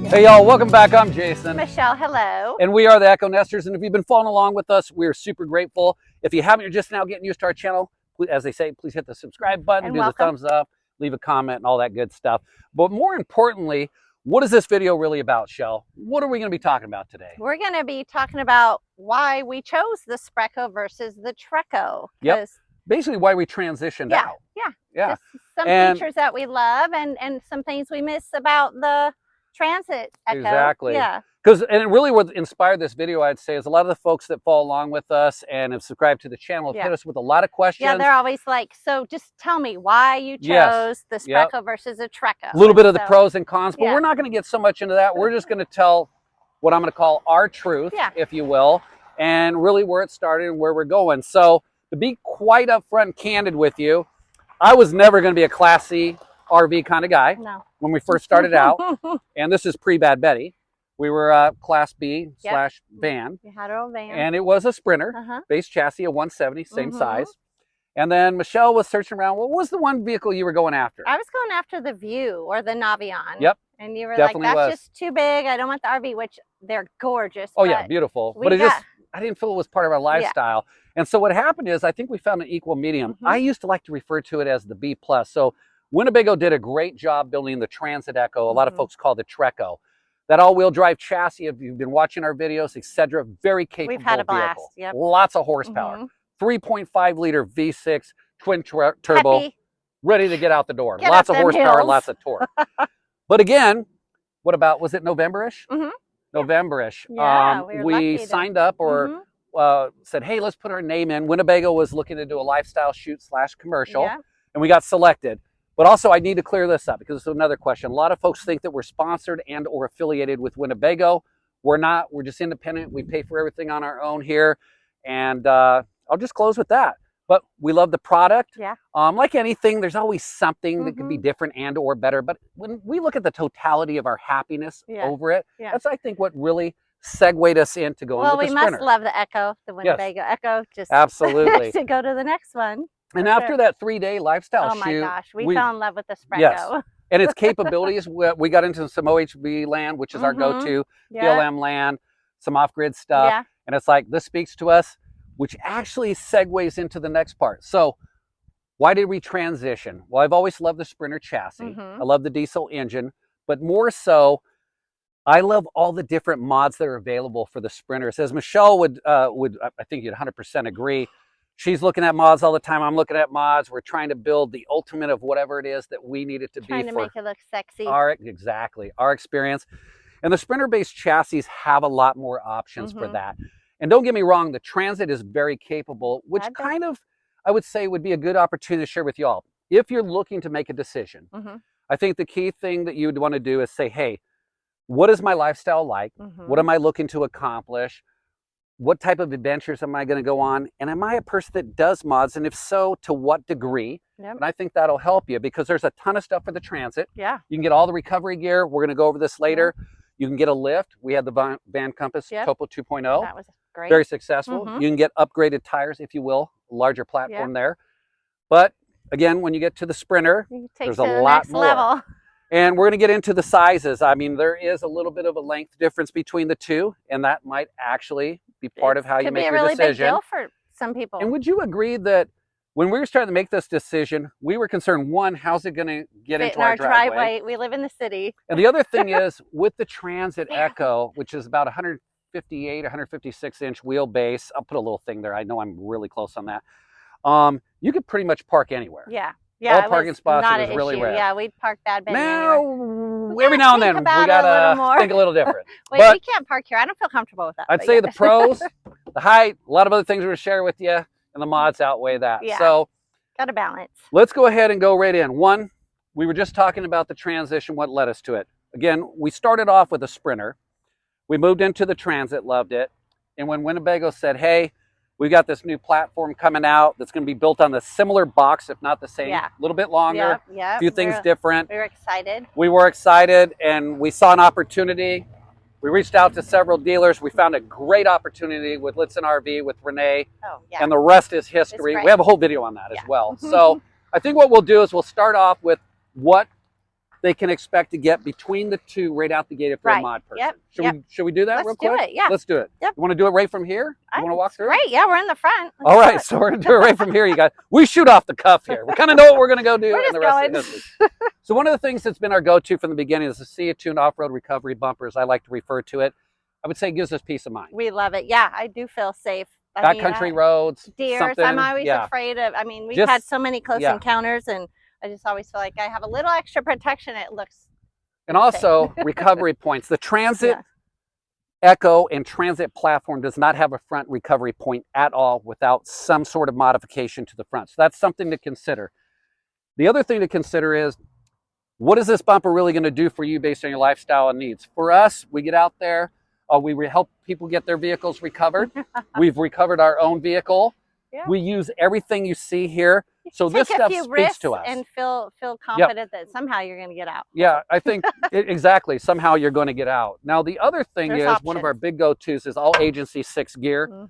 Hey y'all, welcome back. I'm Jason. Michelle, hello. And we are the Echo Nesters. And if you've been following along with us, we're super grateful. If you haven't, you're just now getting used to our channel, as they say, please hit the subscribe button, do the thumbs up, leave a comment and all that good stuff. But more importantly, what is this video really about, Shell? What are we going to be talking about today? We're going to be talking about why we chose the SPREKKO versus the TREKKO. Yep. Basically why we transitioned out. Yeah. Just some features that we love and some things we miss about the Transit EKKO. Exactly. Yeah. And really what inspired this video, I'd say, is a lot of the folks that follow along with us and have subscribed to the channel have hit us with a lot of questions. Yeah, they're always like, so just tell me why you chose the SPREKKO versus a TREKKO. A little bit of the pros and cons, but we're not going to get so much into that. We're just going to tell what I'm going to call our truth, if you will, and really where it started and where we're going. So to be quite upfront and candid with you, I was never going to be a Class C RV kind of guy when we first started out. And this is pre-Bad Betty. We were Class B slash van. You had our old van. And it was a Sprinter, base chassis, a 170, same size. And then Michelle was searching around. What was the one vehicle you were going after? I was going after the View or the Navion. Yep. And you were like, that's just too big. I don't want the RV, which they're gorgeous. Oh, yeah, beautiful. But I didn't feel it was part of our lifestyle. And so what happened is I think we found an equal medium. I used to like to refer to it as the B+. So Winnebago did a great job building the Transit EKKO. A lot of folks call it the TREKKO. That all-wheel drive chassis, if you've been watching our videos, etc., very capable. We've had a blast. Vehicle. Lots of horsepower. 3.5-liter V6 twin turbo, ready to get out the door. Lots of horsepower, lots of torque. But again, what about, was it November-ish? November-ish. Yeah, we signed up or said, hey, let's put our name in. Winnebago was looking to do a lifestyle shoot / commercial, and we got selected. But also, I need to clear this up because it's another question. A lot of folks think that we're sponsored and or affiliated with Winnebago. We're not. We're just independent. We pay for everything on our own here. And I'll just close with that. But we love the product. Yeah. Like anything, there's always something that could be different and or better. But when we look at the totality of our happiness over it, that's, I think, what really segued us into going with the Sprinter. Well, we must love the EKKO, the Winnebago EKKO. Just absolutely. To go to the next one. And after that 3-day lifestyle shoot, oh my gosh, we fell in love with the SPREKKO. And its capabilities, we got into some OHV land, which is our go-to, PLM land, some off-grid stuff. And it's like, this speaks to us, which actually segues into the next part. So why did we transition? Well, I've always loved the Sprinter chassis. I love the diesel engine, but more so, I love all the different mods that are available for the Sprinters. As Michelle would I think you'd 100% agree, she's looking at mods all the time. I'm looking at mods. We're trying to build the ultimate of whatever it is that we need it to be. Trying to make it look sexy. Our experience. And the Sprinter-based chassis have a lot more options for that. And don't get me wrong, the Transit is very capable, which kind of, I would say, would be a good opportunity to share with y'all. If you're looking to make a decision, I think the key thing that you would want to do is say, hey, what is my lifestyle like? What am I looking to accomplish? What type of adventures am I going to go on? And am I a person that does mods? And if so, to what degree? And I think that'll help you because there's a ton of stuff for the Transit. You can get all the recovery gear. We're going to go over this later. You can get a lift. We had the Van Compass Topo 2.0. That was great. Very successful. You can get upgraded tires, if you will, a larger platform there. But again, when you get to the Sprinter, there's a lot more. Level. And we're going to get into the sizes. I mean, there is a little bit of a length difference between the two, and that might actually be part of how you make your decision. It could be a really big deal for some people. And would you agree that when we were starting to make this decision, we were concerned, one, how's it going to get into our driveway? We live in the city. And the other thing is, with the Transit EKKO, which is about 158, 156-inch wheelbase, I'll put a little thing there. I know I'm really close on that. You could pretty much park anywhere. All parking spots, it was really rare. Yeah, we'd park Bad Betty. Now, every now and then, we gotta think a little different. Wait, we can't park here. I don't feel comfortable with that. I'd say the pros, the height, a lot of other things we're gonna share with you, and the mods outweigh that. So, got to balance. Let's go ahead and go right in. One, we were just talking about the transition, what led us to it. Again, we started off with a Sprinter. We moved into the Transit, loved it. And when Winnebago said, hey, we've got this new platform coming out that's going to be built on the similar box, if not the same, a little bit longer, a few things different. We were excited. We were excited, and we saw an opportunity. We reached out to several dealers. We found a great opportunity with Litson RV, with Renee, and the rest is history. We have a whole video on that as well. So I think what we'll do is we'll start off with what they can expect to get between the two right out the gate if they're a mod person. Should we do that real quick? Let's do it, yeah. Let's do it. You want to do it right from here? You want to walk through? Great, yeah, we're in the front. All right, so we're going to do it right from here. You guys, we shoot off the cuff here. We kind of know what we're going to go do in the rest of the history. So one of the things that's been our go-to from the beginning is the CaTuned off-road recovery bumper, as I like to refer to it. I would say it gives us peace of mind. We love it. Yeah, I do feel safe. Backcountry roads, deers, I'm always afraid of. I mean, we've had so many close encounters, and I just always feel like I have a little extra protection. It looks and also recovery points. The Transit EKKO and Transit platform does not have a front recovery point at all without some sort of modification to the front. So that's something to consider. The other thing to consider is, what is this bumper really going to do for you based on your lifestyle and needs? For us, we get out there, we help people get their vehicles recovered. We've recovered our own vehicle. We use everything you see here. So this stuff speaks to us. And feel confident that somehow you're going to get out. Yeah, I think exactly. Somehow you're going to get out. Now the other thing is one of our big go-tos is all agency 6 gear.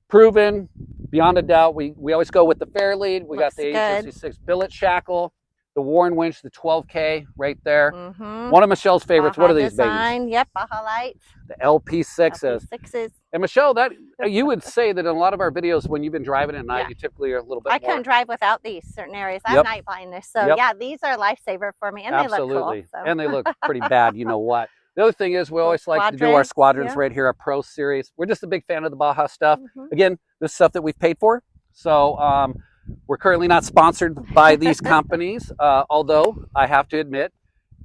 Proven beyond a doubt. We always go with the Fairlead. We got the agency 6 billet shackle. The Wagen winch, the 12K right there. One of Michelle's favorites. Baja what are these design. babies? Yep, Baja lights. The LP6s. LP6s. And Michelle, that you would say that in a lot of our videos when you've been driving at night, you typically are a little bit I couldn't drive without these certain areas. I have night blindness. So yeah, these are a lifesaver for me, and they look cool. So. And they look pretty bad, you know what. The other thing is we always like to do our Squadrons right here, our Pro Series. We're just a big fan of the Baja stuff. Again, this is stuff that we've paid for. So we're currently not sponsored by these companies, although I have to admit,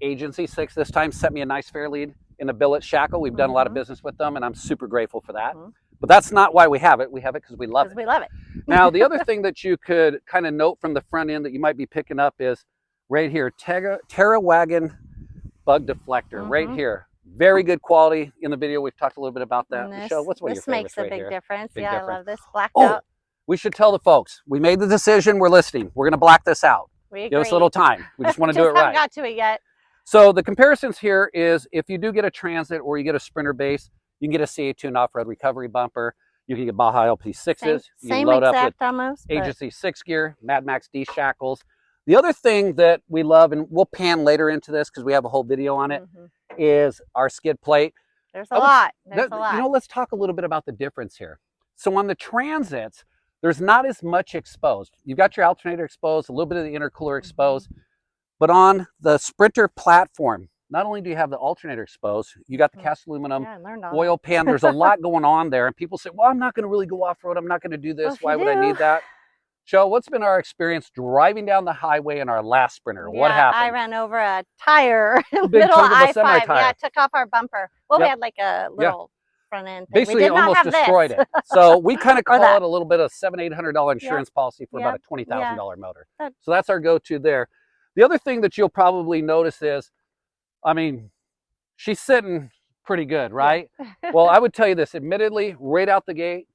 Agency 6 this time sent me a nice Fairlead in a billet shackle. We've done a lot of business with them, and I'm super grateful for that. But that's not why we have it. We have it because we love it. We love it. Now, the other thing that you could kind of note from the front end that you might be picking up is right here, Terra Wagen bug deflector right here. Very good quality. In the video, we've talked a little bit about that. Michelle, what's one of your favorites? This makes a big difference. I love this blacked out. out. We should tell the folks, we made the decision, we're listening. We're going to black this out. Give us a little time. We just want to do it right. Haven't got to it yet. So the comparisons here is if you do get a Transit or you get a Sprinter base, you can get a CaTuned off-road recovery bumper. You can get Baja LP6s. You can load up with Agency 6 gear, Mad Max D shackles. The other thing that we love, and we'll pan later into this because we have a whole video on it, is our skid plate. There's a lot. There's a lot. You know, let's talk a little bit about the difference here. So on the Transits, there's not as much exposed. You've got your alternator exposed, a little bit of the intercooler exposed, but on the Sprinter platform, not only do you have the alternator exposed, you got the cast aluminum oil pan. There's a lot going on there, and people say, well, I'm not going to really go off-road. I'm not going to do this. Why would I need that? Joe, what's been our experience driving down the highway in our last Sprinter? What happened? I ran over a tire, little I-5. Yeah, it took off our bumper. Well, we had like a little front end thing. Basically, almost destroyed it. So we kind of call it a little bit of $700-800 insurance policy for about a $20,000 motor. So that's our go-to there. The other thing that you'll probably notice is, I mean, she's sitting pretty good, right? Well, I would tell you this, admittedly, right out the gate,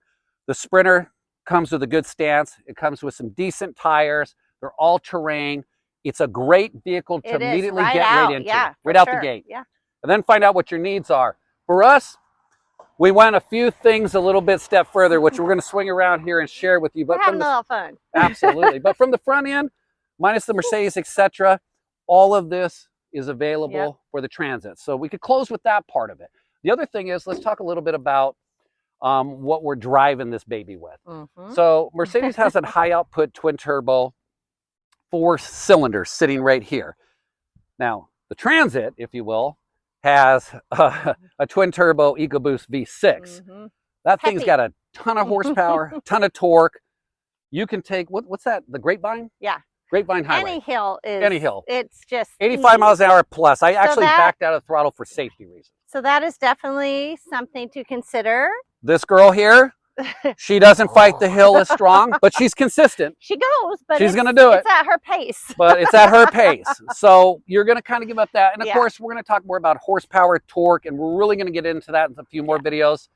the Sprinter comes with a good stance. It comes with some decent tires. They're all terrain. It's a great vehicle to immediately get right into, right out the gate. And then find out what your needs are. For us, we went a few things a little bit step further, which we're going to swing around here and share with you. But we're having a little fun. Absolutely. But from the front end, minus the Mercedes, etc., all of this is available for the Transit. So we could close with that part of it. The other thing is, let's talk a little bit about what we're driving this baby with. So Mercedes has a high output twin turbo 4 cylinders sitting right here. Now the Transit, if you will, has a twin turbo EcoBoost V6. That thing's got a ton of horsepower, ton of torque. You can take, what's that, the Grapevine? Yeah. Grapevine Highway. Any hill is, it's just 85 miles an hour plus. I actually backed out of the throttle for safety reasons. So that is definitely something to consider. This girl here, she doesn't fight the hill as strong, but she's consistent. She goes, but she's going to do it. It's at her pace. But it's at her pace. So you're going to kind of give up that. And of course, we're going to talk more about horsepower, torque, and we're really going to get into that in a few more videos.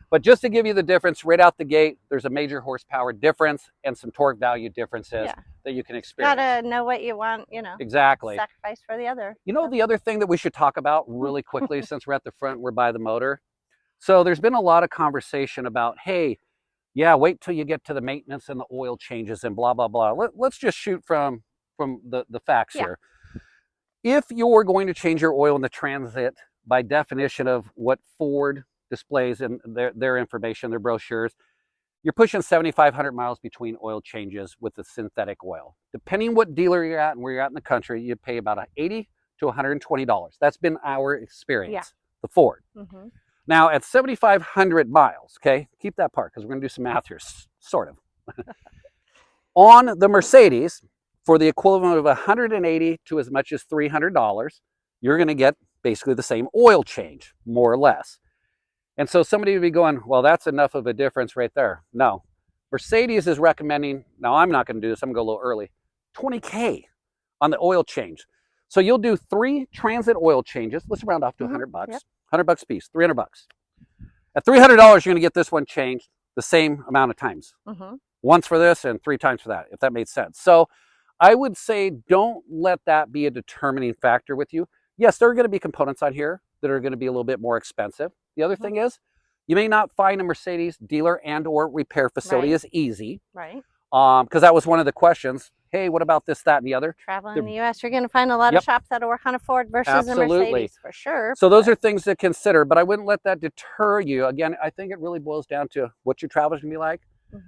But just to give you the difference right out the gate, there's a major horsepower difference and some torque value differences that you can experience. Gotta know what you want, you know. Exactly. Sacrifice for the other. You know, the other thing that we should talk about really quickly, since we're at the front, we're by the motor. So there's been a lot of conversation about, hey, yeah, wait till you get to the maintenance and the oil changes and blah, blah, blah. Let's just shoot from the facts here. if you're going to change your oil in the Transit, by definition of what Ford displays in their information, their brochures, you're pushing 7,500 miles between oil changes with the synthetic oil. Depending what dealer you're at and where you're at in the country, you pay about $80 to $120. That's been our experience, the Ford. Now at 7,500 miles, okay, keep that part because we're gonna do some math here, sort of. On the Mercedes, for the equivalent of $180 to as much as $300, you're gonna get basically the same oil change, more or less. And so somebody would be going, well, that's enough of a difference right there. No, Mercedes is recommending, now I'm not gonna do this, I'm gonna go a little early, $20K on the oil change. So you'll do 3 Transit oil changes. Let's round off to 100 bucks. Yep. 100 bucks a piece, 300 bucks. At $300, you're gonna get this one changed the same amount of times. Once for this and 3 times for that, if that made sense. So I would say don't let that be a determining factor with you. Yes, there are gonna be components on here that are gonna be a little bit more expensive. The other thing is, you may not find a Mercedes dealer and or repair facility as easy. Because that was one of the questions. Hey, what about this, that, and the other? Traveling in the U.S., you're going to find a lot of shops that'll work on a Ford versus a Mercedes, for sure. So those are things to consider, but I wouldn't let that deter you. Again, I think it really boils down to what your travel's going to be like.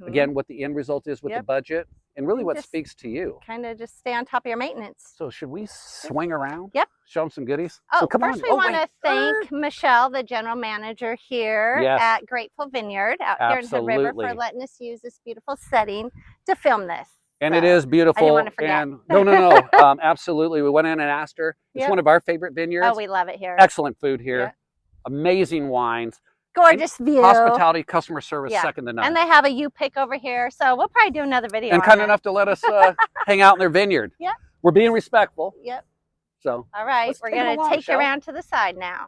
Again, what the end result is with the budget, and really what speaks to you. Kind of just stay on top of your maintenance. So should we swing around? Yep. Show them some goodies? Oh, so come first on. we want to thank Michelle, the general manager here at Grateful Vineyard out here in Hood River, for letting us use this beautiful setting to film this. And it is beautiful. I didn't want to forget. And no. Absolutely. We went in and asked her. It's one of our favorite vineyards. Oh, we love it here. Excellent food here. Amazing wines. Gorgeous view. Hospitality, customer service, second to none. And they have a U-pick over here, so we'll probably do another video. And kind enough to let us hang out in their vineyard. We're being respectful. So. All right, we're going to take you around to the side now.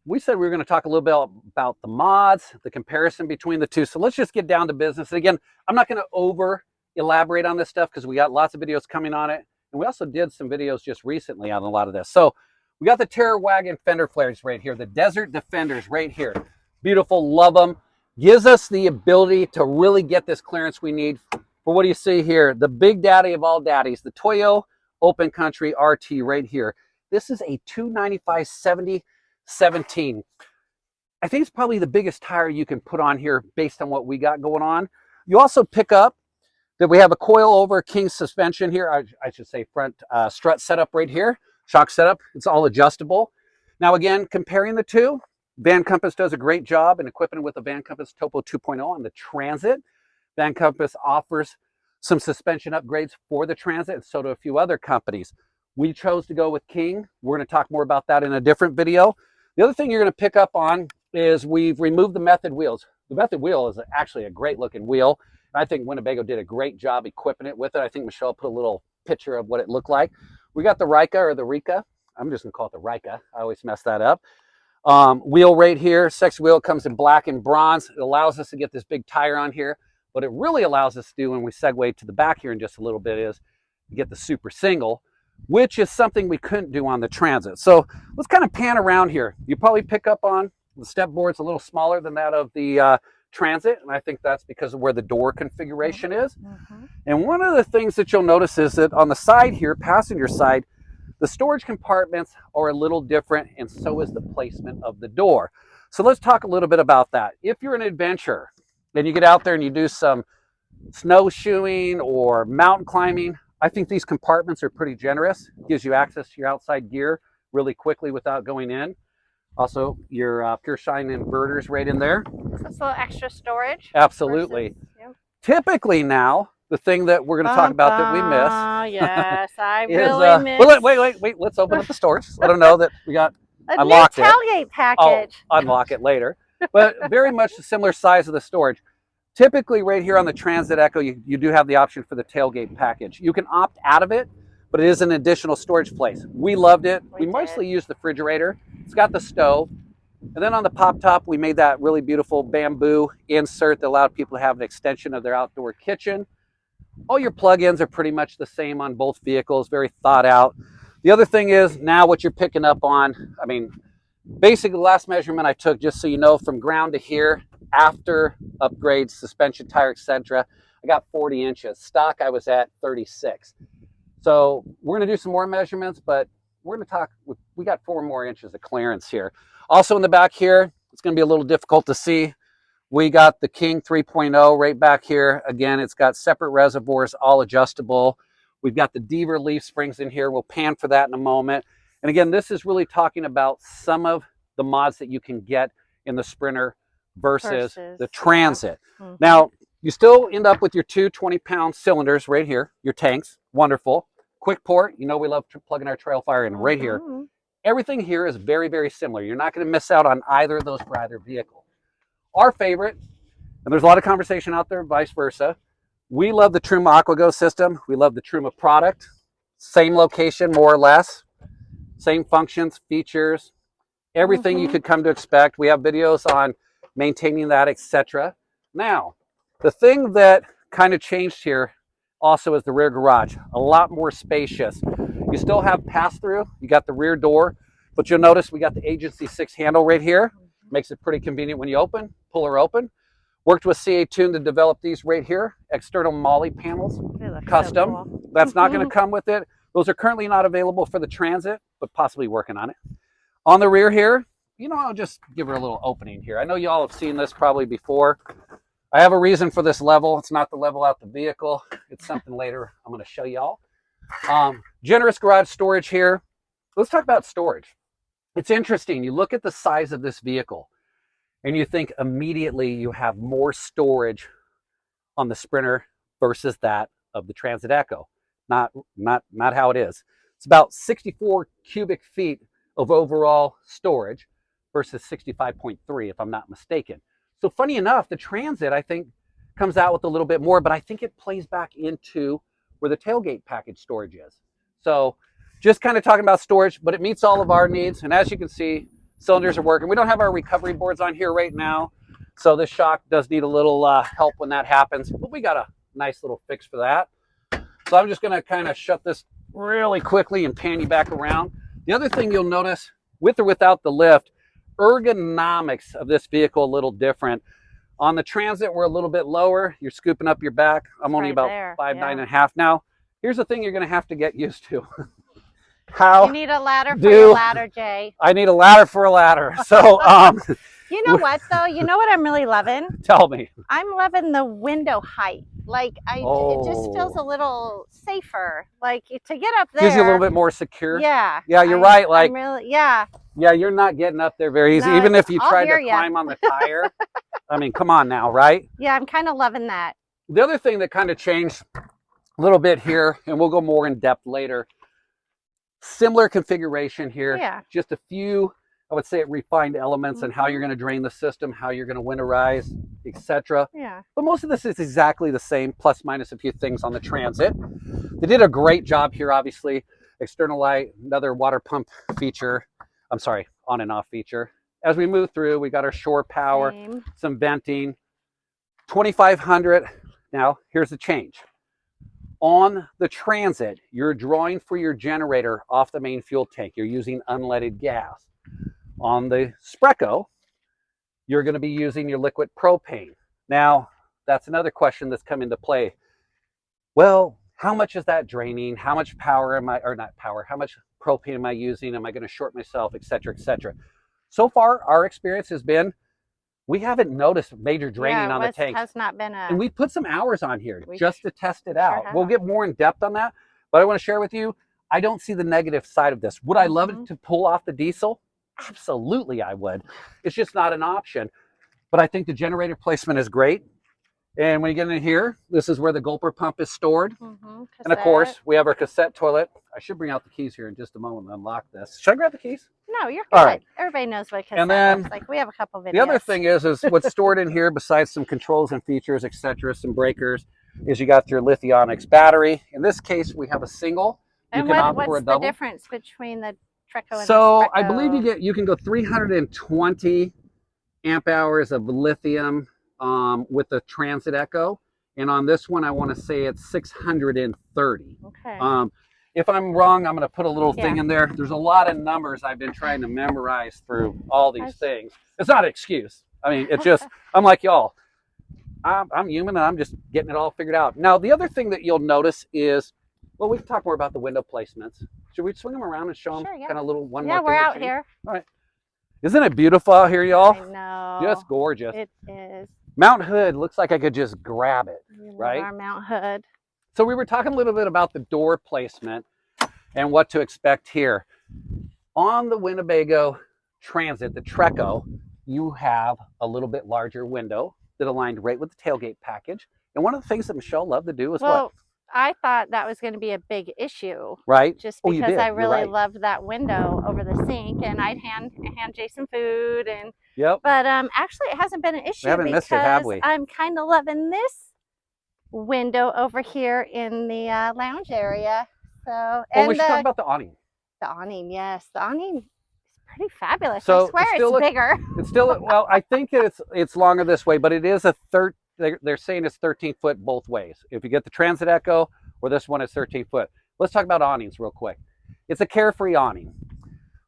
We said we were going to talk a little bit about the mods, the comparison between the two. So let's just get down to business. Again, I'm not going to over elaborate on this stuff because we got lots of videos coming on it. And we also did some videos just recently on a lot of this. So we got the Terra Wagen fender flares right here, the Desert Defenders right here. Beautiful, love them. Gives us the ability to really get this clearance we need for what do you see here? The big daddy of all daddies, the Toyo Open Country RT right here. This is a 295/70/17. I think it's probably the biggest tire you can put on here based on what we got going on. You also pick up that we have a coil over king suspension here. I should say front strut setup right here, shock setup. It's all adjustable. Now again, comparing the two, Van Compass does a great job in equipping with a Van Compass Topo 2.0 on the Transit. Van Compass offers some suspension upgrades for the Transit, and so do a few other companies. We chose to go with King. We're going to talk more about that in a different video. The other thing you're going to pick up on is we've removed the method wheels. The method wheel is actually a great looking wheel. I think Winnebago did a great job equipping it with it. I think Michelle put a little picture of what it looked like. We got the Reika or the Reika. I'm just going to call it the Reika. I always mess that up. Wheel right here, sexy wheel, comes in black and bronze. It allows us to get this big tire on here. What it really allows us to do when we segue to the back here in just a little bit is get the super single, which is something we couldn't do on the Transit. So let's kind of pan around here. You probably pick up on the step board's a little smaller than that of the Transit, and I think that's because of where the door configuration is. And one of the things that you'll notice is that on the side here, passenger side, the storage compartments are a little different, and so is the placement of the door. So let's talk a little bit about that. If you're an adventurer and you get out there and you do some snowshoeing or mountain climbing, I think these compartments are pretty generous. It gives you access to your outside gear really quickly without going in. Also, your Pure Shine inverters right in there. So it's a little extra storage. Absolutely. Typically now, the thing that we're going to talk about that we miss. Yes, I is, really miss. Well, wait. Let's open up the storage. Let them know that we got a new tailgate package. I'll unlock it later. But very much the similar size of the storage. Typically right here on the Transit EKKO, you do have the option for the tailgate package. You can opt out of it, but it is an additional storage place. We loved it. We mostly used the refrigerator. It's got the stove. And then on the pop top, we made that really beautiful bamboo insert that allowed people to have an extension of their outdoor kitchen. All your plug-ins are pretty much the same on both vehicles, very thought out. The other thing is now what you're picking up on, I mean, basically the last measurement I took, just so you know, from ground to here, after upgrades, suspension, tire, etc., I got 40 inches. Stock, I was at 36. So we're going to do some more measurements, but we're going to talk, we got 4 more inches of clearance here. Also in the back here, it's going to be a little difficult to see. We got the King 3.0 right back here. Again, it's got separate reservoirs, all adjustable. We've got the DEAVER leaf springs in here. We'll pan for that in a moment. And again, this is really talking about some of the mods that you can get in the Sprinter versus the Transit. Yeah. Now, you still end up with your 2 20-pound cylinders right here, your tanks. Wonderful. Quick port. You know we love plugging our trail fire in right here. Everything here is very, very similar. You're not going to miss out on either of those for either vehicle. Our favorite, and there's a lot of conversation out there, vice versa, we love the Truma AquaGo system. We love the Truma product. Same location, more or less. Same functions, features, everything you could come to expect. We have videos on maintaining that, etc. Now, the thing that kind of changed here also is the rear garage. A lot more spacious. You still have pass-through. You got the rear door, but you'll notice we got the Agency 6 handle right here. Makes it pretty convenient when you open, pull her open. Worked with CaTuned to develop these right here. External Molle panels, custom. So cool. That's not going to come with it. Those are currently not available for the Transit, but possibly working on it. On the rear here, you know, I'll just give her a little opening here. I know you all have seen this probably before. I have a reason for this level. It's not to level out the vehicle. It's something later I'm going to show y'all. Generous garage storage here. Let's talk about storage. It's interesting. You look at the size of this vehicle and you think immediately you have more storage on the Sprinter versus that of the Transit EKKO. Not how it is. It's about 64 cubic feet of overall storage versus 65.3 if I'm not mistaken. So funny enough, the Transit I think comes out with a little bit more, but I think it plays back into where the tailgate package storage is. So just kind of talking about storage, but it meets all of our needs. And as you can see, cylinders are working. We don't have our recovery boards on here right now, so this shock does need a little help when that happens, but we got a nice little fix for that. So I'm just going to kind of shut this really quickly and pan you back around. The other thing you'll notice, with or without the lift, ergonomics of this vehicle a little different. On the Transit, we're a little bit lower. You're scooping up your back. I'm only about 5'9.5" now. Here's the thing you're going to have to get used to. You need a ladder for your ladder, Jay. I need a ladder for a ladder. So, you know what though? You know what I'm really loving? Tell me. I'm loving the window height. Like it just feels a little safer. Like to get up there. Gives you a little bit more secure. Yeah. Yeah, you're right. Like really, yeah, you're not getting up there very easy. No, even if you tried to climb on the tire. I mean, come on now, right? Yeah, I'm kind of loving that. The other thing that kind of changed a little bit here, and we'll go more in depth later. Similar configuration here. Yeah. Just a few, I would say, refined elements and how you're going to drain the system, how you're going to winterize, etc. Yeah. But most of this is exactly the same, plus minus a few things on the Transit. They did a great job here, obviously. External light, another water pump feature. I'm sorry, on and off feature. As we move through, we got our shore power, some venting. 2,500. Now, here's the change. On the Transit, you're drawing for your generator off the main fuel tank. You're using unleaded gas. On the SPREKKO, you're going to be using your liquid propane. Now, that's another question that's come into play. Well, how much is that draining? How much power am I, or not power, how much propane am I using? Am I going to short myself, etc., etc.? So far, our experience has been, we haven't noticed major draining on the tank. Has not been a... And we put some hours on here just to test it out. We'll get more in depth on that, but I want to share with you, I don't see the negative side of this. Would I love it to pull off the diesel? Absolutely, I would. It's just not an option. But I think the generator placement is great. And when you get in here, this is where the gulper pump is stored. And of course, we have our cassette toilet. I should bring out the keys here in just a moment and unlock this. Should I grab the keys? No, you're good. All right. Everybody knows what cassette looks like. We have a couple videos. The other thing is what's stored in here, besides some controls and features, etc., some breakers, is you got your Lithionics battery. In this case, we have a single. And what's the difference between the TREKKO and the SPREKKO? I believe you can go 320 amp hours of lithium with the Transit EKKO, and on this one I want to say it's 630. Okay. If I'm wrong, I'm going to put a little thing in there. There's a lot of numbers I've been trying to memorize through all these things. It's not an excuse. I mean, it's just, I'm like y'all. I'm human and I'm just getting it all figured out. Now, the other thing that you'll notice is Well, we can talk more about the window placements. Should we swing them around and show them kind of a little one more thing? Yeah, we're out here. All right. Isn't it beautiful out here, y'all? I know. Just gorgeous. It is. Mount Hood looks like I could just grab it, right? Our Mount Hood. So we were talking a little bit about the door placement and what to expect here. On the Winnebago Transit, the TREKKO, you have a little bit larger window that aligned right with the tailgate package. And one of the things that Michelle loved to do is what? I thought that was going to be a big issue, right? Just because I really loved that window over the sink, and I'd hand Jason food, and But actually, it hasn't been an issue. We haven't missed it, have we? I'm kind of loving this window over here in the lounge area. So, and we should talk about the awning. The awning, yes, the awning is pretty fabulous. So I swear it's bigger. It's still well. I think it's longer this way, but it is a They're saying it's 13 foot both ways. If you get the Transit EKKO or this one is 13 foot. Let's talk about awnings real quick. It's a carefree awning.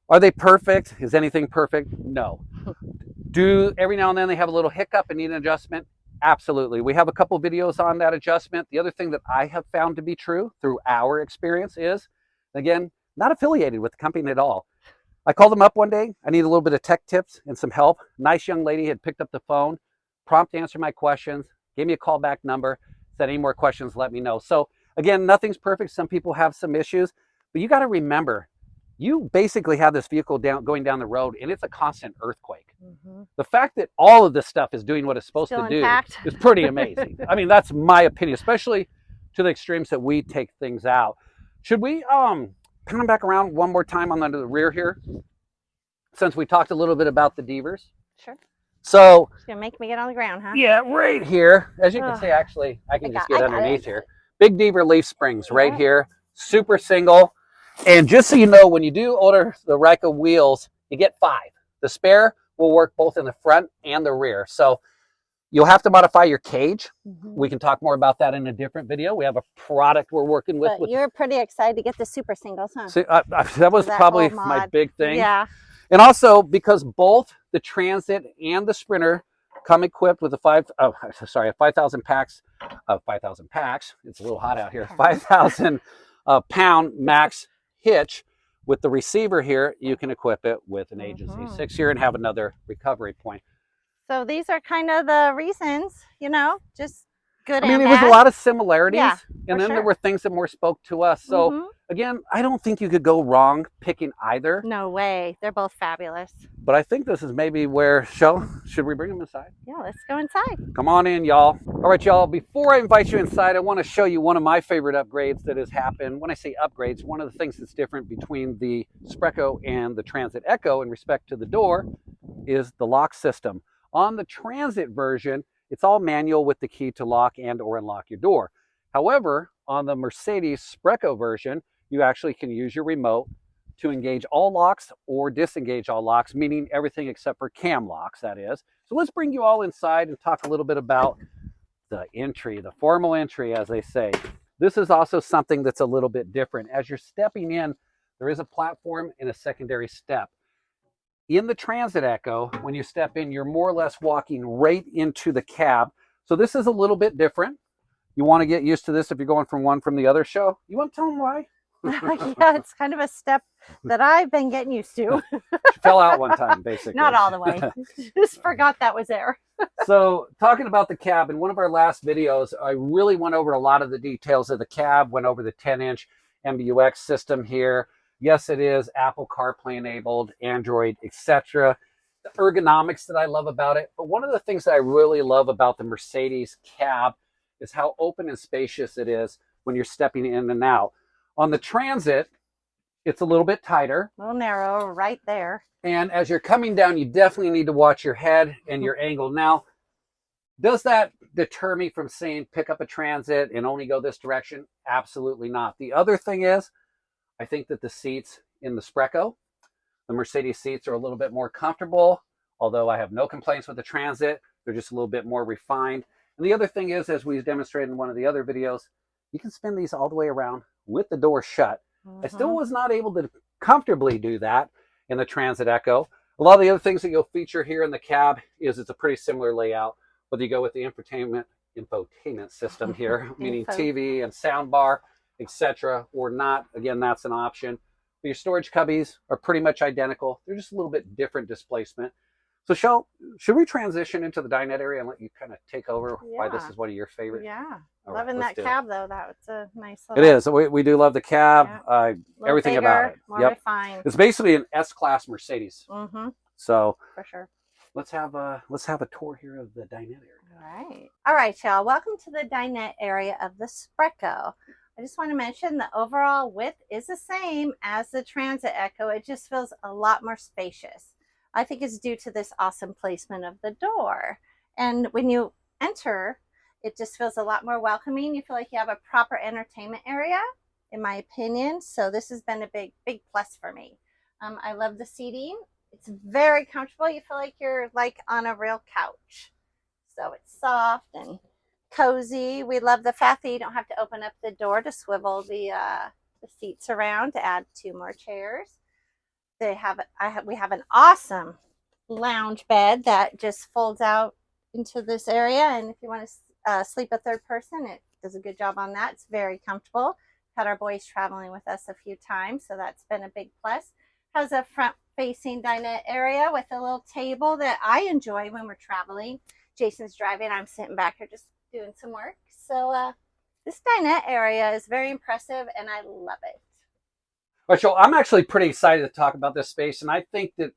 Are they perfect? Is anything perfect? No. Do every now and then they have a little hiccup and need an adjustment? Absolutely. We have a couple videos on that adjustment. The other thing that I have found to be true through our experience is, again, not affiliated with the company at all. I called them up one day. I need a little bit of tech tips and some help. Nice young lady had picked up the phone, prompt answered my questions, gave me a callback number, said any more questions, let me know. So again, nothing's perfect. Some people have some issues, but you got to remember, you basically have this vehicle going down the road and it's a constant earthquake. The fact that all of this stuff is doing what it's supposed to do is pretty amazing. I mean, that's my opinion, especially to the extremes that we take things out. Should we come back around one more time on the rear here? Since we talked a little bit about the DEAVERs. Sure. So it's gonna make me get on the ground, huh? Yeah, right here. As you can see, actually, I can just get underneath here. Big DEAVER leaf springs right here. Super single. And just so you know, when you do order the Reika wheels, you get 5. The spare will work both in the front and the rear. So you'll have to modify your cage. We can talk more about that in a different video. We have a product we're working with. But you're pretty excited to get the super singles, huh? So, that was probably my big thing. Yeah. And also because both the Transit and the Sprinter come equipped with a 5,000 packs. It's a little hot out here. 5,000 pound max hitch. With the receiver here, you can equip it with an agency 6 here and have another recovery point. So these are kind of the reasons, you know, just good. I mean, there was a lot of similarities, and then there were things that more spoke to us. So again, I don't think you could go wrong picking either. No way. They're both fabulous. But I think this is maybe where, should we bring them inside? Yeah, let's go inside. Come on in, y'all. All right, y'all, before I invite you inside, I want to show you one of my favorite upgrades that has happened. When I say upgrades, one of the things that's different between the SPREKKO and the Transit EKKO in respect to the door is the lock system. On the Transit version, it's all manual with the key to lock and or unlock your door. However, on the Mercedes SPREKKO version, you actually can use your remote to engage all locks or disengage all locks, meaning everything except for cam locks, that is. So let's bring you all inside and talk a little bit about the entry, the formal entry, as they say. This is also something that's a little bit different. As you're stepping in, there is a platform and a secondary step. In the Transit EKKO, when you step in, you're more or less walking right into the cab. So this is a little bit different. You want to get used to this if you're going from one from the other show. You want to tell them why? Yeah, it's kind of a step that I've been getting used to. She fell out one time, basically. Not all the way. Just forgot that was there. So talking about the cab, in one of our last videos, I really went over a lot of the details of the cab, went over the 10-inch MBUX system here. Yes, it is Apple CarPlay enabled, Android, etc. The ergonomics that I love about it. But one of the things that I really love about the Mercedes cab is how open and spacious it is when you're stepping in and out. On the Transit, it's a little bit tighter. A little narrow right there. And as you're coming down, you definitely need to watch your head and your angle. Now, does that deter me from saying pick up a Transit and only go this direction? Absolutely not. The other thing is, I think that the seats in the SPREKKO, the Mercedes seats are a little bit more comfortable, although I have no complaints with the Transit. They're just a little bit more refined. And the other thing is, as we demonstrated in one of the other videos, you can spin these all the way around with the door shut. I still was not able to comfortably do that in the Transit EKKO. A lot of the other things that you'll feature here in the cab is it's a pretty similar layout, whether you go with the infotainment system here, meaning TV and sound bar, etc., or not. Again, that's an option. But your storage cubbies are pretty much identical. They're just a little bit different displacement. So, Shell, should we transition into the dinette area and let you kind of take over why this is one of your favorites? Yeah. All Loving right, that cab, though. That was a nice little... It is. We do love the cab. Yeah. Everything bigger, about it. More refined. It's basically an S-Class Mercedes. So, for sure. Let's have a tour here of the dinette area. All right, y'all. Welcome to the dinette area of the SPREKKO. I just want to mention the overall width is the same as the Transit EKKO. It just feels a lot more spacious. I think it's due to this awesome placement of the door. And when you enter, it just feels a lot more welcoming. You feel like you have a proper entertainment area, in my opinion. So this has been a big plus for me. I love the seating. It's very comfortable. You feel like you're like on a real couch. So it's soft and cozy. We love the fact that you don't have to open up the door to swivel the seats around to add 2 more chairs. We have an awesome lounge bed that just folds out into this area, and if you want to sleep a third person, it does a good job on that. It's very comfortable. Had our boys traveling with us a few times, so that's been a big plus. Has a front facing dinette area with a little table that I enjoy when we're traveling. Jason's driving, I'm sitting back here just doing some work. So this dinette area is very impressive and I love it. Well, so I'm actually pretty excited to talk about this space, and I think that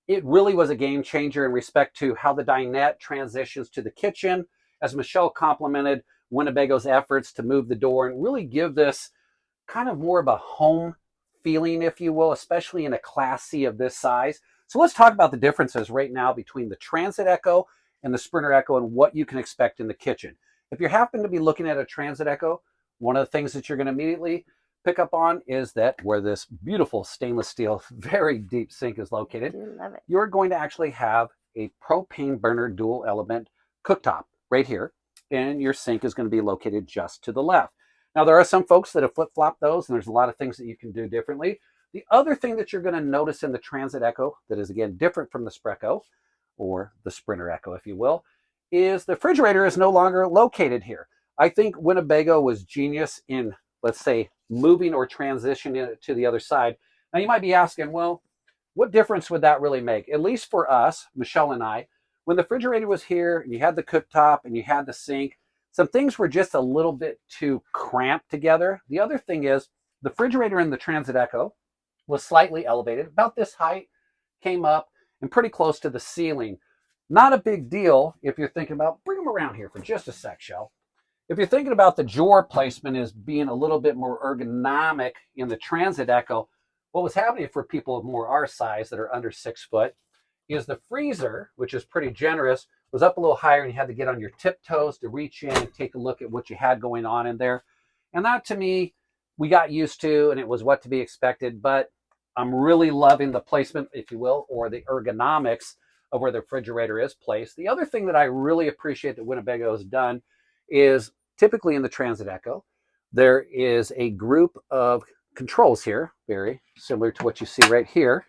it really was a game changer in respect to how the dinette transitions to the kitchen, as Michelle complimented Winnebago's efforts to move the door and really give this kind of more of a home feeling, if you will, especially in a Class C of this size. So let's talk about the differences right now between the Transit EKKO and the Sprinter EKKO and what you can expect in the kitchen. If you happen to be looking at a Transit EKKO, one of the things that you're going to immediately pick up on is that where this beautiful stainless steel, very deep sink is located, love it. You're going to actually have a propane burner dual element cooktop right here, and your sink is going to be located just to the left. Now, there are some folks that have flip-flopped those, and there's a lot of things that you can do differently. The other thing that you're going to notice in the Transit EKKO that is, again, different from the SPREKKO, or the Sprinter EKKO, if you will, is the refrigerator is no longer located here. I think Winnebago was genius in, let's say, moving or transitioning it to the other side. Now, you might be asking, well, what difference would that really make? At least for us, Michelle and I, when the refrigerator was here and you had the cooktop and you had the sink, some things were just a little bit too cramped together. The other thing is the refrigerator in the Transit EKKO was slightly elevated, about this height, came up and pretty close to the ceiling. Not a big deal if you're thinking about, bring them around here for just a sec, Shell. If you're thinking about the drawer placement as being a little bit more ergonomic in the Transit EKKO, what was happening for people of more our size that are under 6 foot is the freezer, which is pretty generous, was up a little higher and you had to get on your tiptoes to reach in and take a look at what you had going on in there. And that, to me, we got used to, and it was what to be expected, but I'm really loving the placement, if you will, or the ergonomics of where the refrigerator is placed. The other thing that I really appreciate that Winnebago has done is typically in the Transit EKKO, there is a group of controls here, very similar to what you see right here.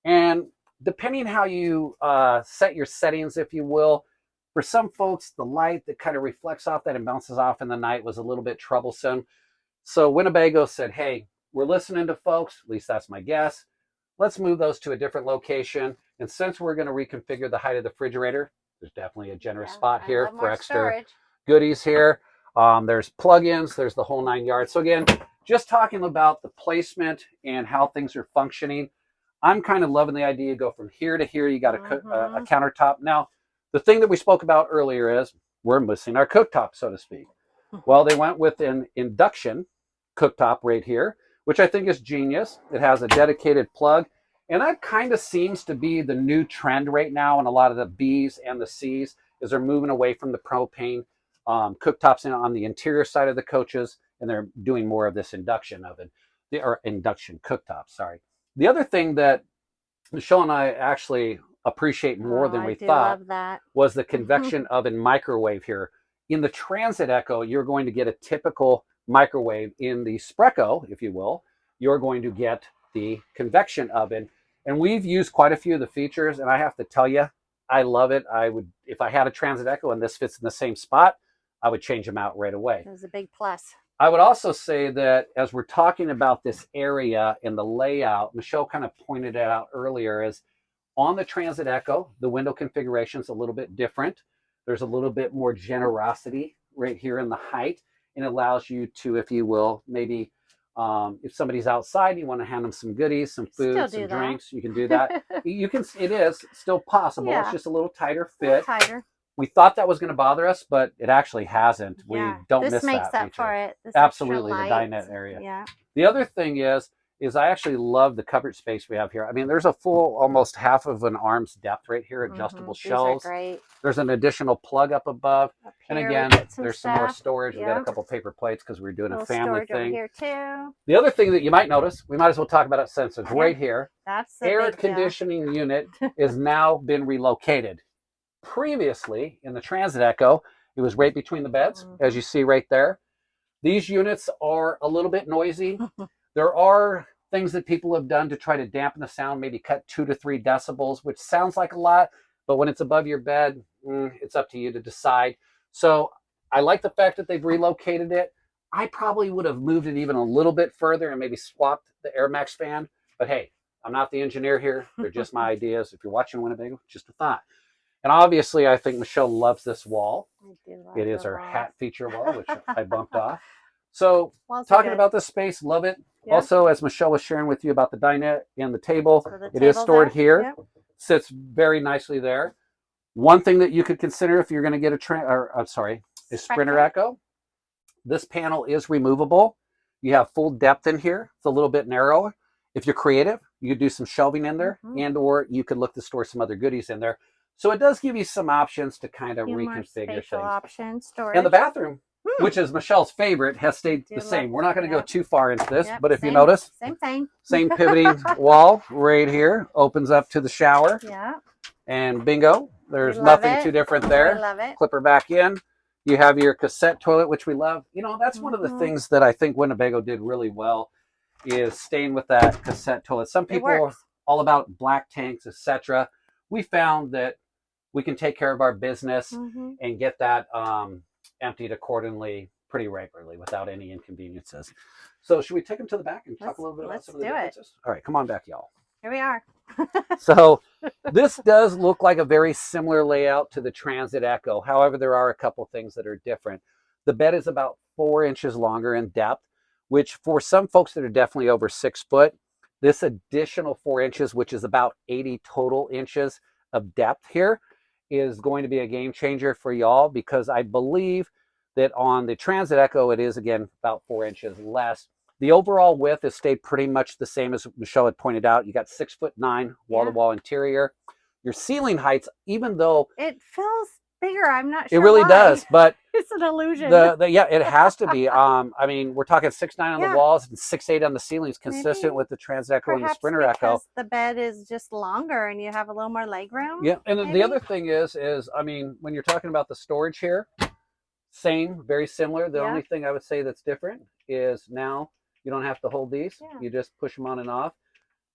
And depending how you set your settings, if you will, for some folks, the light that kind of reflects off that and bounces off in the night was a little bit troublesome. So Winnebago said, hey, we're listening to folks, at least that's my guess. Let's move those to a different location. And since we're going to reconfigure the height of the refrigerator, there's definitely a generous spot here for extra storage. Goodies here. There's plugins, there's the whole 9 yards. So again, just talking about the placement and how things are functioning, I'm kind of loving the idea. You go from here to here, you got a countertop. Now, the thing that we spoke about earlier is we're missing our cooktop, so to speak. Well, they went with an induction cooktop right here, which I think is genius. It has a dedicated plug, and that kind of seems to be the new trend right now in a lot of the B's and the C's, is they're moving away from the propane cooktops on the interior side of the coaches, and they're doing more of this induction oven, or induction cooktop, sorry. The other thing that Michelle and I actually appreciate more than we thought was the convection oven microwave here. In the Transit EKKO, you're going to get a typical microwave. In the SPREKKO, if you will, you're going to get the convection oven. And we've used quite a few of the features, and I have to tell you, I love it. I would, if I had a Transit EKKO and this fits in the same spot, I would change them out right away. It was a big plus. I would also say that as we're talking about this area and the layout, Michelle kind of pointed it out earlier, is on the Transit EKKO, the window configuration is a little bit different. There's a little bit more generosity right here in the height, and it allows you to, if you will, maybe if somebody's outside, you want to hand them some goodies, some food, some drinks, you can do that. You can. It is still possible. Yeah. It's just a little tighter fit. A little tighter. We thought that was going to bother us, but it actually hasn't. Yeah. We don't miss that feature. This makes up for it. This absolutely, the dinette area. Yeah. The other thing is I actually love the cupboard space we have here. I mean, there's a full, almost half of an arm's depth right here, adjustable shelves. These are great. There's an additional plug up above. And again, there's some more storage. Yep. We got a couple paper plates because we're doing a family thing. Over here too. The other thing that you might notice, we might as well talk about it since it's right here. That's the air conditioning unit is now been relocated. Previously, in the Transit EKKO, it was right between the beds, as you see right there. These units are a little bit noisy. There are things that people have done to try to dampen the sound, maybe cut 2 to 3 decibels, which sounds like a lot, but when it's above your bed, it's up to you to decide. So I like the fact that they've relocated it. I probably would have moved it even a little bit further and maybe swapped the Air Max fan. But hey, I'm not the engineer here. They're just my ideas. If you're watching Winnebago, just a thought. And obviously, I think Michelle loves this wall. I do love it is our wall. hat feature wall, which I bumped off. So talking about this space, love it. Yep. Also, as Michelle was sharing with you about the dinette and the table, it is stored here. Yep. Sits very nicely there. One thing that you could consider if you're going to get a Sprinter EKKO, this panel is removable. You have full depth in here. It's a little bit narrower. If you're creative, you could do some shelving in there, and or you could look to store some other goodies in there. So it does give you some options to kind of reconfigure things. Options, storage. And the bathroom, which is Michelle's favorite, has stayed the same. We're not going to go too far into this, but if you notice, same pivoting wall right here, opens up to the shower. Yeah. And bingo, there's nothing too different there. I love it. Clip her back in. You have your cassette toilet, which we love. You know, that's one of the things that I think Winnebago did really well, is staying with that cassette toilet. Some people are all about black tanks, etc. We found that we can take care of our business and get that emptied accordingly pretty regularly without any inconveniences. So should we take them to the back and talk a little bit about some of the differences? All right, come on back, y'all. Here we are. So this does look like a very similar layout to the Transit EKKO. However, there are a couple things that are different. The bed is about 4 inches longer in depth, which for some folks that are definitely over 6 foot, this additional 4 inches, which is about 80 total inches of depth here, is going to be a game changer for y'all, because I believe that on the Transit EKKO, it is again about 4 inches less. The overall width has stayed pretty much the same as Michelle had pointed out. You got 6'9" wall-to-wall interior. Your ceiling heights, even though it feels bigger, I'm not sure. It really does, but it's an illusion. Yeah, it has to be. I mean, we're talking 6'9" on the walls and 6'8" on the ceilings, consistent with the Transit EKKO and the Sprinter EKKO. The bed is just longer and you have a little more leg room. Yeah, and the other thing is I mean, when you're talking about the storage here, same, very similar. The only thing I would say that's different is now you don't have to hold these. You just push them on and off.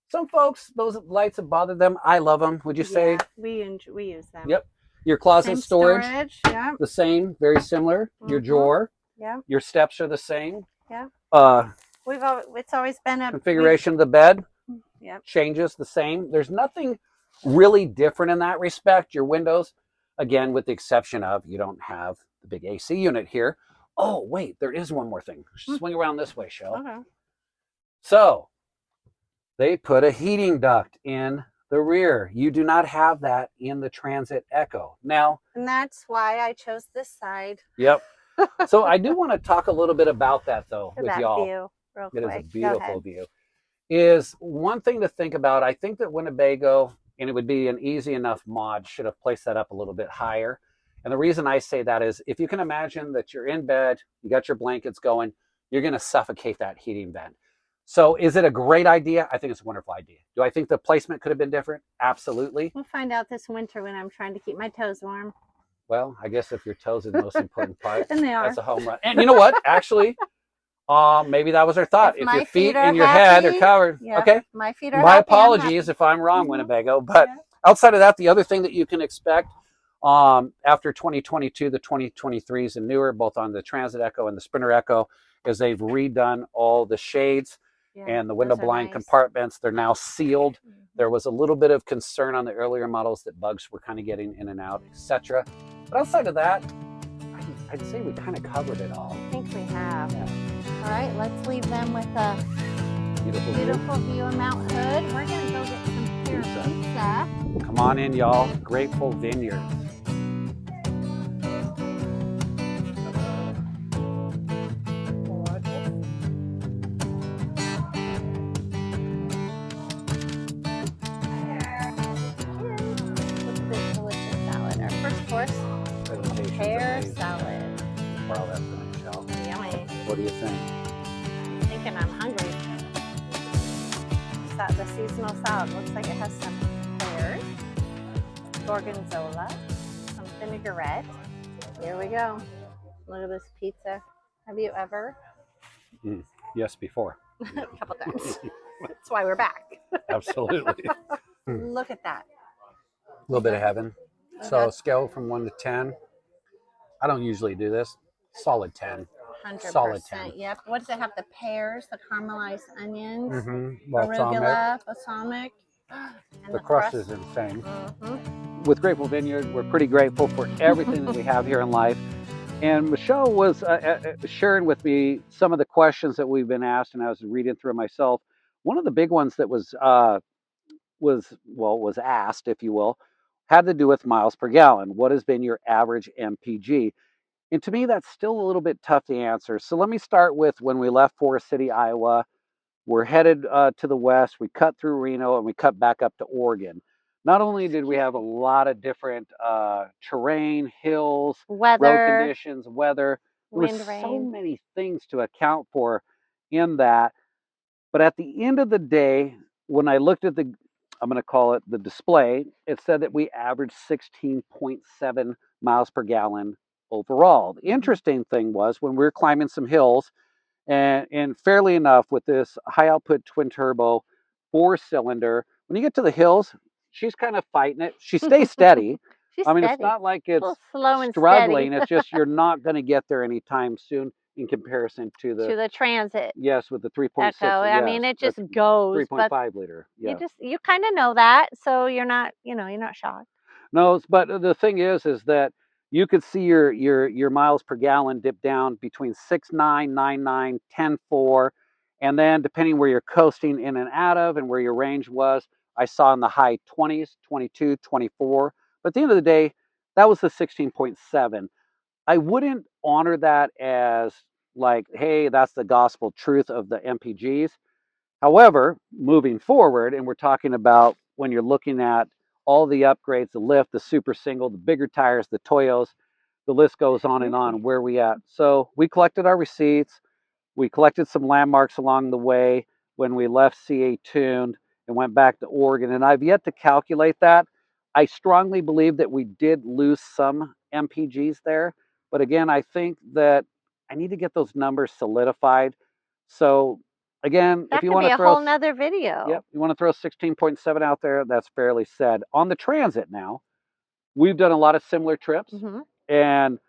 Some folks, those lights have bothered them. I love them. Would you say? We use them. Yep. Your closet same storage, the same, very similar. Your drawer, your steps are the same. Yeah. It's always been a configuration of the bed. Changes the same. There's nothing really different in that respect. Your windows, again, with the exception of you don't have the big AC unit here. Oh wait, there is one more thing. Swing around this way, Shell. Okay. So they put a heating duct in the rear. You do not have that in the Transit EKKO. Now, and that's why I chose this side. Yep. So I do want to talk a little bit about that though with y'all. View, real quick. It is a beautiful view. Is one thing to think about. I think that Winnebago, and it would be an easy enough mod, should have placed that up a little bit higher. And the reason I say that is if you can imagine that you're in bed, you got your blankets going, you're going to suffocate that heating vent. So is it a great idea? I think it's a wonderful idea. Do I think the placement could have been different? Absolutely. We'll find out this winter when I'm trying to keep my toes warm. Well, I guess if your toes are the most important part, and they are. That's a home run. And you know what? Actually, maybe that was our thought. If your feet and your head are covered. Okay. My feet are My apologies if I'm wrong, Winnebago. But outside of that, the other thing that you can expect after 2022, the 2023s and newer, both on the Transit EKKO and the Sprinter EKKO, is they've redone all the shades and the window blind compartments. They're now sealed. There was a little bit of concern on the earlier models that bugs were kind of getting in and out, etc. But outside of that, I'd say we kind of covered it all. I think we have. Yeah. All right, let's leave them with a beautiful view of Mount Hood. We're going to go get some pizza. Come on in, y'all. Grateful Vineyards. Pear salad. Wow, that's nice, Michelle. Yummy. What do you think? I'm thinking I'm hungry. The seasonal salad looks like it has some pears, gorgonzola, some vinaigrette. Here we go. Look at this pizza. Have you ever? Yes, before. A couple times. That's why we're back. Absolutely. Look at that. A little bit of heaven. So scale from 1 to 10. I don't usually do this. Solid 10. 100%. Solid 10. Yep. What does it have? The pears, the caramelized onions, Balsamic. arugula, balsamic. The crust is insane. With Grateful Vineyard, we're pretty grateful for everything that we have here in life. And Michelle was sharing with me some of the questions that we've been asked, and I was reading through myself. One of the big ones that was asked, if you will, had to do with miles per gallon. What has been your average MPG? And to me, that's still a little bit tough to answer. So let me start with when we left Forest City, Iowa. We're headed to the west. We cut through Reno and we cut back up to Oregon. Not only did we have a lot of different terrain, hills, weather, road conditions, weather. There wind, were rain. so many things to account for in that. But at the end of the day, when I looked at I'm going to call it the display, it said that we averaged 16.7 miles per gallon overall. The interesting thing was when we were climbing some hills, and fairly enough with this high output twin turbo 4-cylinder, when you get to the hills, she's kind of fighting it. She stays steady. I mean, steady. It's not like it's slow and struggling. Steady. It's just you're not going to get there anytime soon in comparison to the Transit. Yes, with the 3.6. EKKO. I mean, it just goes. 3.5 liter. Yeah. You kind of know that, so you're not shocked. No, but the thing is that you could see your miles per gallon dip down between 6.9, 9.9, 10.4, and then depending where you're coasting in and out of and where your range was, I saw in the high 20s, 22, 24. But at the end of the day, that was the 16.7. I wouldn't honor that as like, hey, that's the gospel truth of the MPGs. However, moving forward, and we're talking about when you're looking at all the upgrades, the lift, the super single, the bigger tires, the Toyos, the list goes on and on, where we at. So we collected our receipts. We collected some landmarks along the way when we left CaTuned and went back to Oregon. And I've yet to calculate that. I strongly believe that we did lose some MPGs there. But again, I think that I need to get those numbers solidified. So again, that if you want to throw a whole nother video. Yep, you want to throw 16.7 out there, that's fairly said. On the Transit now, we've done a lot of similar trips, and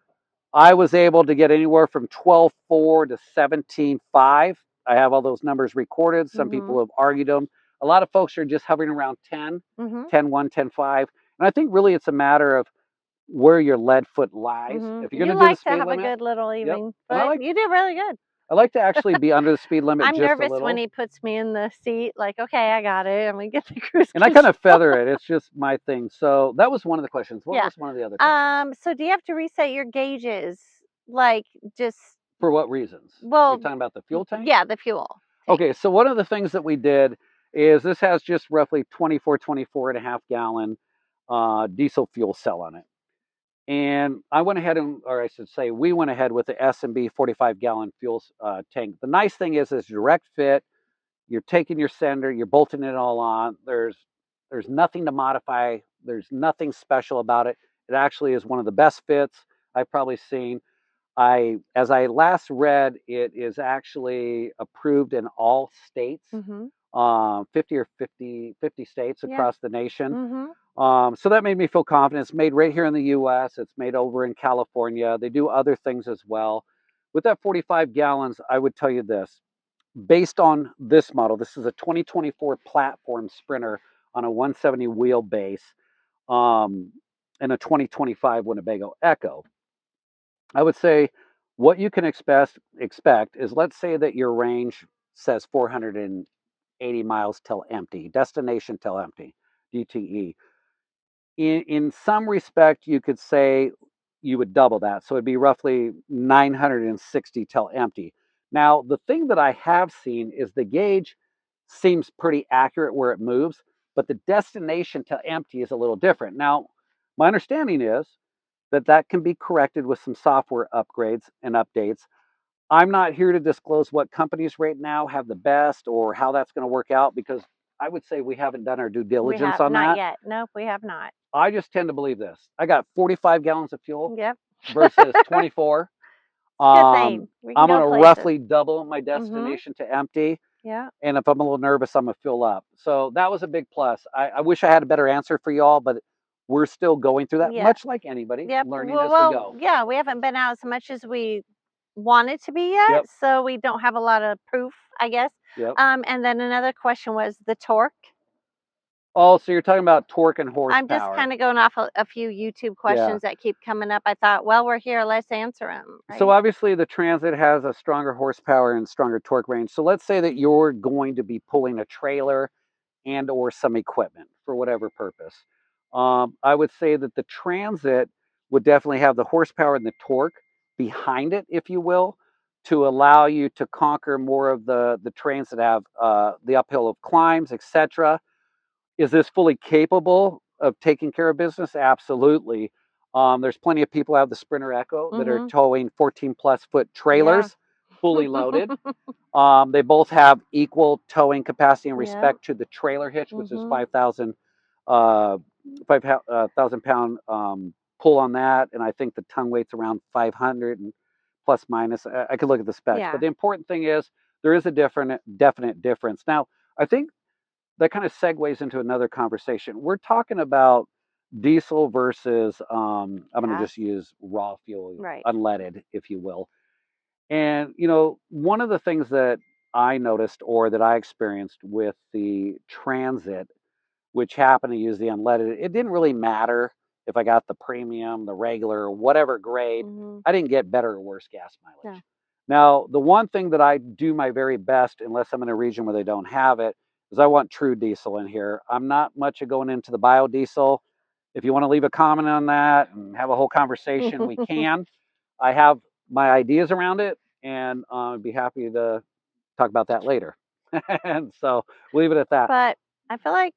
I was able to get anywhere from 12.4 to 17.5. I have all those numbers recorded. Some people have argued them. A lot of folks are just hovering around 10, 10.1, 10.5. And I think really it's a matter of where your lead foot lies. If you're going to do the speed limit, have a good little even foot. You do really good. I like to actually be under the speed limit. I'm just nervous a little. when he puts me in the seat, like, okay, I got it, and we get the cruise And I kind of feather it. It's just my thing. So that was one of the questions. What was one of the other questions? So do you have to reset your gauges? Like, just for what reasons? Well, you're talking about the fuel tank? Yeah, the fuel tank. Okay, so one of the things that we did is this has just roughly 24 and a half gallon diesel fuel cell on it. And I went ahead or I should say, we went ahead with the S&B 45-gallon fuel tank. The nice thing is it's direct fit. You're taking your sender, you're bolting it all on. There's nothing to modify. There's nothing special about it. It actually is one of the best fits I've probably seen. As I last read, it is actually approved in all states, 50 states across the nation. So that made me feel confident. It's made right here in the U.S. It's made over in California. They do other things as well. With that 45 gallons, I would tell you this. Based on this model, this is a 2024 platform Sprinter on a 170 wheelbase, and a 2025 Winnebago EKKO. I would say what you can expect is, let's say that your range says 480 miles till empty, destination till empty, DTE. In some respect, you could say you would double that. So it'd be roughly 960 till empty. Now, the thing that I have seen is the gauge seems pretty accurate where it moves, but the destination to empty is a little different. Now, my understanding is that that can be corrected with some software upgrades and updates. I'm not here to disclose what companies right now have the best or how that's going to work out, because I would say we haven't done our due We diligence have on not that. yet. Nope, we have not. I just tend to believe this. I got 45 gallons of fuel Yep. versus 24. Good thing. We can I'm go going to places. roughly double my destination to empty. Yeah. And if I'm a little nervous, I'm going to fill up. So that was a big plus. I wish I had a better answer for y'all, but we're still going through that, Yeah. much like anybody, Yep. learning as we go. Yeah, we haven't been out as much as we wanted to be yet, Yep. so we don't have a lot of proof, I guess. Yep. And then another question was the torque. Oh, so you're talking about torque and I'm just horsepower. kind of going off a few YouTube questions that keep coming up. I thought, well, we're here, let's answer them. Right? So obviously the Transit has a stronger horsepower and stronger torque range. So let's say that you're going to be pulling a trailer and or some equipment for whatever purpose. I would say that the Transit would definitely have the horsepower and the torque behind it, if you will, to allow you to conquer more of the terrains that have the uphill of climbs, etc. Is this fully capable of taking care of business? Absolutely. There's plenty of people who have the Sprinter EKKO that are towing 14 plus foot trailers, fully loaded. They both have equal towing capacity in respect to the trailer hitch, which is 5,000 pound pull on that, and I think the ton weight's around 500 and plus minus. I could look at the specs, but the important thing is there is a definite difference. Now, I think that kind of segues into another conversation. We're talking about diesel versus I'm going to just use raw fuel, unleaded, if you will. And one of the things that I noticed or that I experienced with the Transit, which happened to use the unleaded, it didn't really matter if I got the premium, the regular, or whatever grade. I didn't get better or worse gas mileage. Now, the one thing that I do my very best, unless I'm in a region where they don't have it, is I want true diesel in here. I'm not much of going into the biodiesel. If you want to leave a comment on that and have a whole conversation, we can. I have my ideas around it, and I'd be happy to talk about that later. And so we'll leave it at that. But I feel like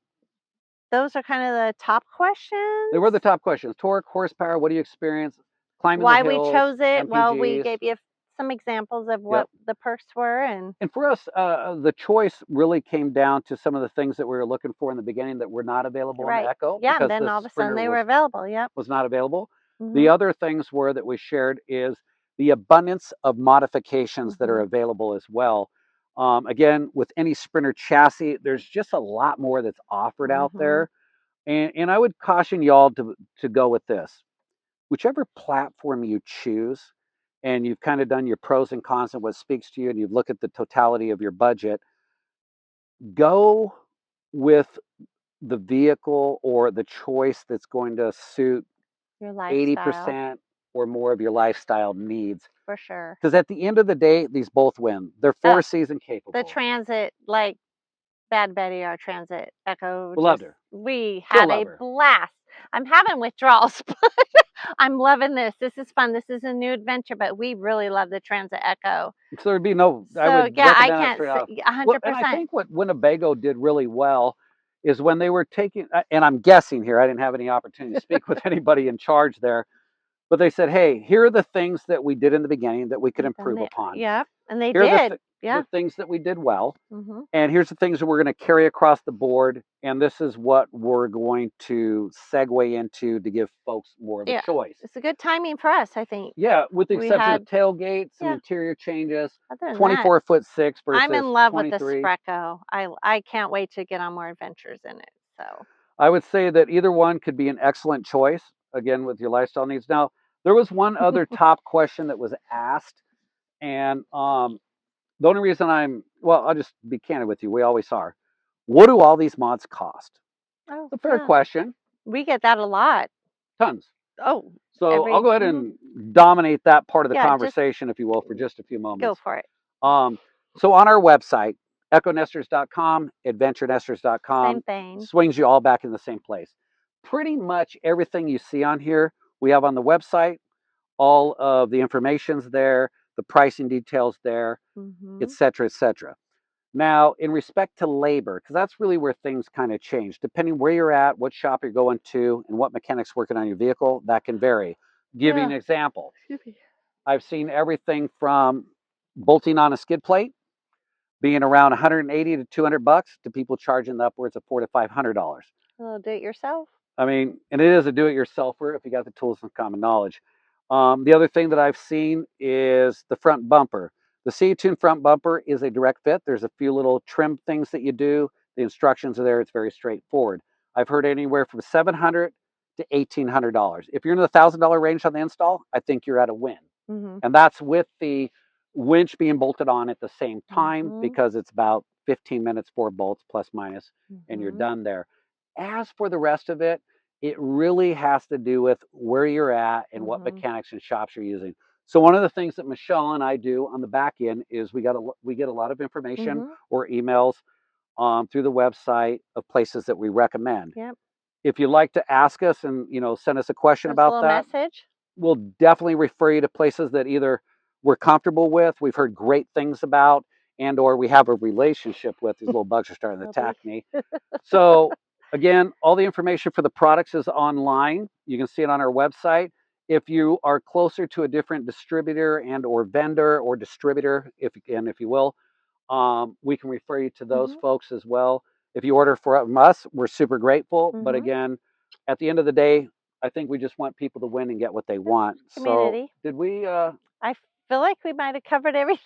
those are kind of the top questions. They were the top questions. Torque, horsepower, what do you experience? Climbing Why the hills, we chose it? MPGs. Well, we gave you some examples of what the perks were. And for us, the choice really came down to some of the things that we were looking for in the beginning that were not available in the EKKO. Yeah, and then all of a sudden they were available. Yep. Was not available. The other things were that we shared is the abundance of modifications that are available as well. Again, with any Sprinter chassis, there's just a lot more that's offered out there. And I would caution y'all to go with this. Whichever platform you choose, and you've kind of done your pros and cons and what speaks to you, and you've looked at the totality of your budget, go with the vehicle or the choice that's going to suit your lifestyle. 80% or more of your lifestyle needs. For sure. Because at the end of the day, these both win. They're four-season capable. The Transit, like Bad Betty, our Transit EKKO. We loved her. We had a blast. I'm having withdrawals, but I'm loving this. This is fun. This is a new adventure, but we really love the Transit EKKO. So there'd be no, So, I would yeah, I recommend can't it 100%. Well, and I think what Winnebago did really well is when they were taking, and I'm guessing here, I didn't have any opportunity to speak with anybody in charge there, but they said, hey, here are the things that we did in the beginning that we could improve upon. Yeah, and they here did. The things that we did well. And here's the things that we're going to carry across the board. And this is what we're going to segue into to give folks more of a choice. It's a good timing for us, I think. Yeah, with the exception of tailgate, some interior changes. 24'6" versus I'm in love 23. with the SPREKKO. I can't wait to get on more adventures in it. So I would say that either one could be an excellent choice, again, with your lifestyle needs. Now, there was one other top question that was asked And the only reason I'll just be candid with you. We always are. What do all these mods cost? Oh, It's a fair yeah. question. We get that a lot. Tons. Oh, So I'll go ahead and dominate that part of the Yeah, just conversation, if you will, for just a few moments. go for it. So on our website, ekkonesters.com, adventurenesters.com, Same thing. swings you all back in the same place. Pretty much everything you see on here, we have on the website. All of the information's there, the pricing details there, et cetera, et cetera. Now, in respect to labor, because that's really where things kind of change. Depending where you're at, what shop you're going to, and what mechanic's working on your vehicle, that can vary. Give you an example. I've seen everything from bolting on a skid plate being around 180 to 200 bucks to people charging upwards of $400 to $500. Well, do it yourself. I mean, and it is a do-it-yourselfer if you got the tools and common knowledge. The other thing that I've seen is the front bumper. The CaTuned front bumper is a direct fit. There's a few little trim things that you do. The instructions are there. It's very straightforward. I've heard anywhere from $700 to $1,800. If you're in the $1,000 range on the install, I think you're at a win. And that's with the winch being bolted on at the same time, because it's about 15 minutes, 4 bolts plus minus, and you're done there. As for the rest of it, it really has to do with where you're at and what mechanics and shops you're using. So one of the things that Michelle and I do on the back end is we get a lot of information or emails through the website of places that we recommend. If you'd like to ask us and send us a question about that, message. We'll definitely refer you to places that either we're comfortable with, we've heard great things about, and or we have a relationship with. These little bugs are starting to attack me. So again, all the information for the products is online. You can see it on our website. If you are closer to a different distributor and or vendor or distributor, if you will, we can refer you to those folks as well. If you order from us, we're super grateful. But again, at the end of the day, I think we just want people to win and get what they want. Community. So did we? I feel like we might have covered everything.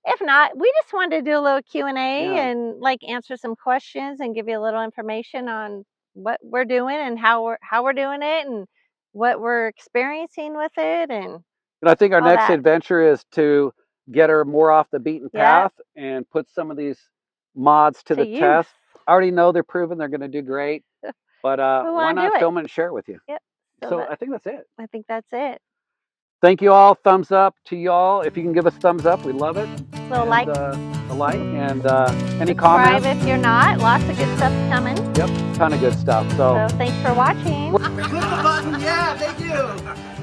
If not, we just wanted to do a little Q&A and like answer some questions and give you a little information on what we're doing and how we're doing it and what we're experiencing with it. And I think our all next that. adventure is to get her more off the beaten path and put some of these mods to the test. I already know they're proven they're going to do great, but why not film it and share it with you? So I think that's it. I think that's it. Thank you all. Thumbs up to y'all. If you can give us thumbs up, we love it. Little like. A like and any comments. Subscribe if you're not. Lots of good stuff coming. Yep, ton of good stuff. So thanks for watching. Click the button. Yeah, thank you.